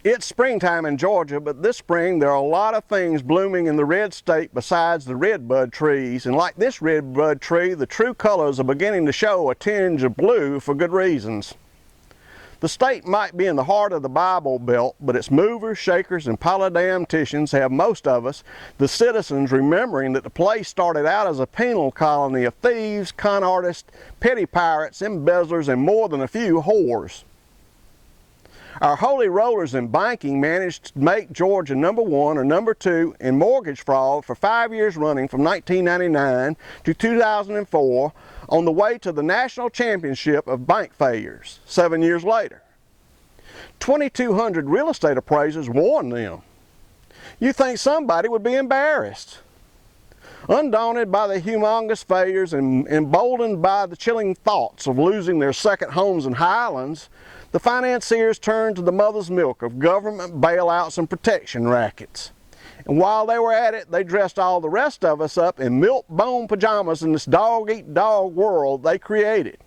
It's springtime in Georgia, but this spring there are a lot of things blooming in the red state besides the redbud trees. And like this redbud tree, the true colors are beginning to show a tinge of blue for good reasons. The state might be in the heart of the Bible Belt, but its movers, shakers, and polydamnitians have most of us, the citizens, remembering that the place started out as a penal colony of thieves, con artists, petty pirates, embezzlers, and more than a few whores. Our holy rollers in banking managed to make Georgia #1 or #2 in mortgage fraud for 5 years running from 1999 to 2004 on the way to the national championship of bank failures 7 years later. 2,200 real estate appraisers warned them. You think somebody would be embarrassed. Undaunted by the humongous failures and emboldened by the chilling thoughts of losing their second homes in Highlands, the financiers turned to the mother's milk of government bailouts and protection rackets. And while they were at it, they dressed all the rest of us up in milk-bone pajamas in this dog-eat-dog world they created.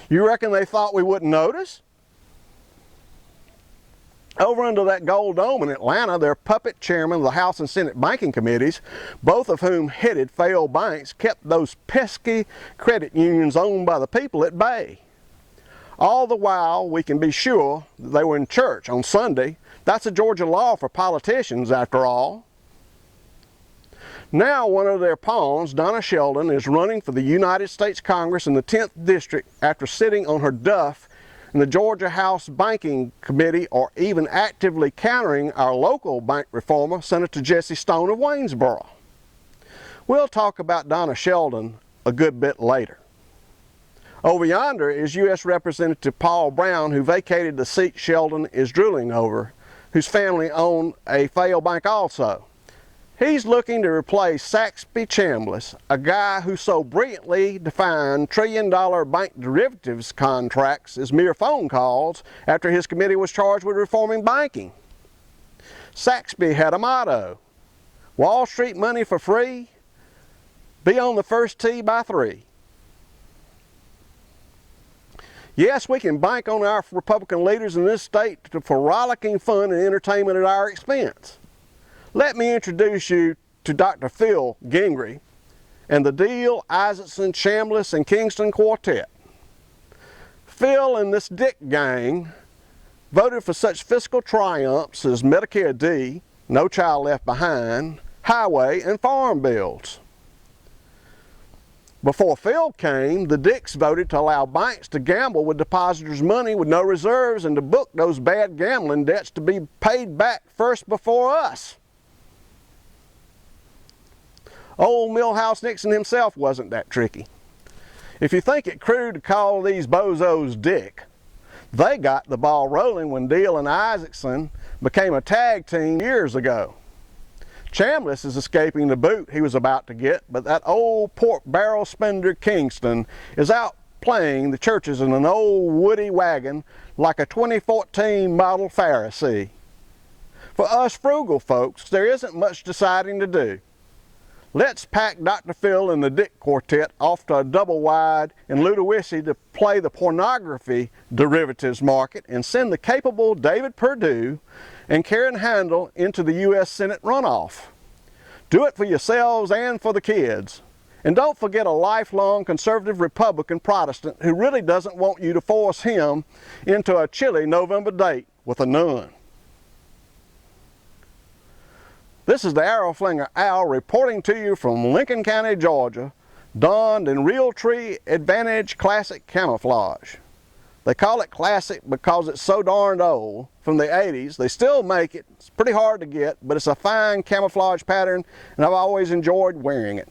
You reckon they thought we wouldn't notice? Over under that gold dome in Atlanta, their puppet chairmen of the House and Senate banking committees, both of whom headed failed banks, kept those pesky credit unions owned by the people at bay. All the while, we can be sure that they were in church on Sunday. That's a Georgia law for politicians, after all. Now one of their pawns, Donna Sheldon, is running for the United States Congress in the 10th District after sitting on her duff in the Georgia House Banking Committee, or even actively countering our local bank reformer, Senator Jesse Stone of Waynesboro. We'll talk about Donna Sheldon a good bit later. Over yonder is U.S. Representative Paul Brown, who vacated the seat Sheldon is drooling over, whose family owned a failed bank also. He's looking to replace Saxby Chambliss, a guy who so brilliantly defined trillion-dollar bank derivatives contracts as mere phone calls after his committee was charged with reforming banking. Saxby had a motto: Wall Street money for free, be on the first tee by 3. Yes, we can bank on our Republican leaders in this state for rollicking fun and entertainment at our expense. Let me introduce you to Dr. Phil Gingrey and the Deal, Isaacson, Chambliss, and Kingston Quartet. Phil and this Dick gang voted for such fiscal triumphs as Medicare D, No Child Left Behind, highway, and farm bills. Before Phil came, the Dicks voted to allow banks to gamble with depositors' money with no reserves and to book those bad gambling debts to be paid back first before us. Old Milhouse Nixon himself wasn't that tricky. If you think it crude to call these bozos Dick, they got the ball rolling when Deal and Isaacson became a tag team years ago. Chambliss is escaping the boot he was about to get, but that old pork barrel spender Kingston is out playing the churches in an old woody wagon like a 2014 model Pharisee. For us frugal folks, there isn't much deciding to do. Let's pack Dr. Phil and the Dick Quartet off to a double wide in Ludowici to play the pornography derivatives market and send the capable David Perdue and Karen Handel into the U.S. Senate runoff. Do it for yourselves and for the kids. And don't forget a lifelong conservative Republican Protestant who really doesn't want you to force him into a chilly November date with a nun. This is the Arrow Flinger Al reporting to you from Lincoln County, Georgia, donned in Realtree Advantage Classic Camouflage. They call it classic because it's so darned old, from the 80s. They still make it. It's pretty hard to get, but it's a fine camouflage pattern, and I've always enjoyed wearing it.